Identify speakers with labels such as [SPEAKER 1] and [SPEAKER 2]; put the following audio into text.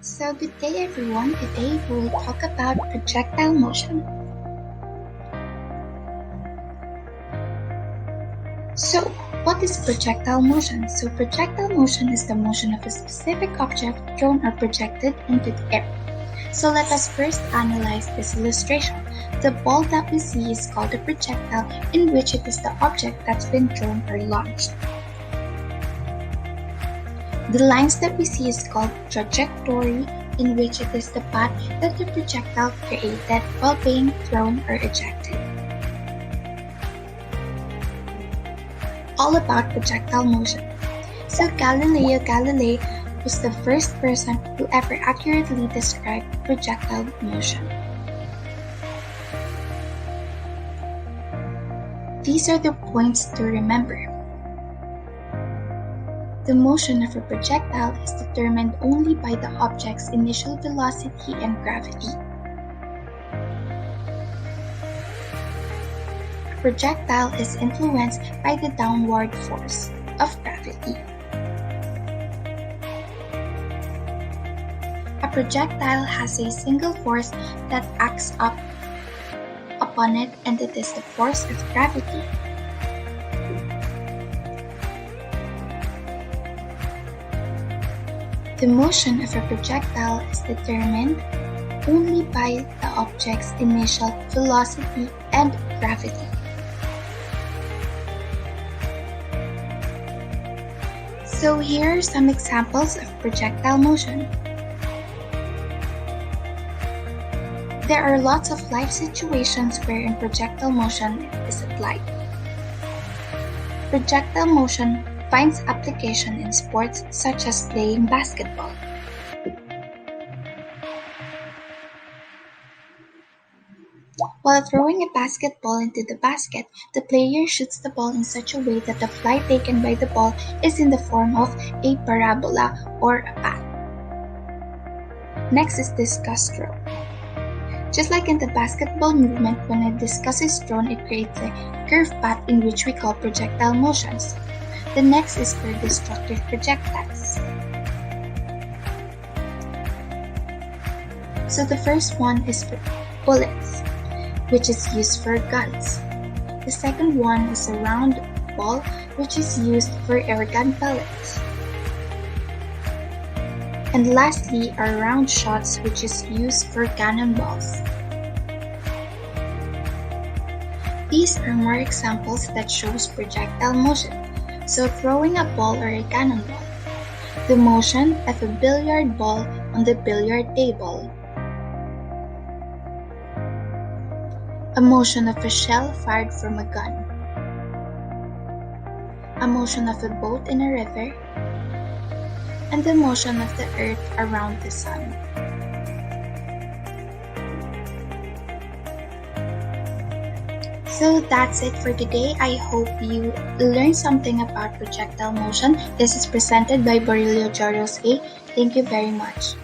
[SPEAKER 1] So good day everyone, today we will talk about projectile motion. So what is projectile motion? So projectile motion is the motion of a specific object thrown or projected into the air. So let us first analyze this illustration. The ball that we see is called a projectile, in which it is the object that's been thrown or launched. The lines that we see is called trajectory, in which it is the path that the projectile created while being thrown or ejected. All about projectile motion. So Galileo Galilei was the first person who ever accurately described projectile motion. These are the points to remember. The motion of a projectile is determined only by the object's initial velocity and gravity. A projectile is influenced by the downward force of gravity. A projectile has a single force that acts upon it, and it is the force of gravity. The motion of a projectile is determined only by the object's initial velocity and gravity. So here are some examples of projectile motion. There are lots of life situations wherein projectile motion is applied. Projectile motion finds application in sports such as playing basketball. While throwing a basketball into the basket, the player shoots the ball in such a way that the flight taken by the ball is in the form of a parabola or a path. Next is discus throw. Just like in the basketball movement, when a discus is thrown, it creates a curved path in which we call projectile motions. The next is for destructive projectiles. So the first one is for bullets, which is used for guns. The second one is a round ball, which is used for airgun pellets. And lastly are round shots, which is used for cannonballs. These are more examples that shows projectile motion. So throwing a ball or a cannonball. The motion of a billiard ball on the billiard table. A motion of a shell fired from a gun. A motion of a boat in a river. And the motion of the earth around the sun. So that's it for today. I hope you learned something about projectile motion. This is presented by Borillo Jorose A. Thank you very much.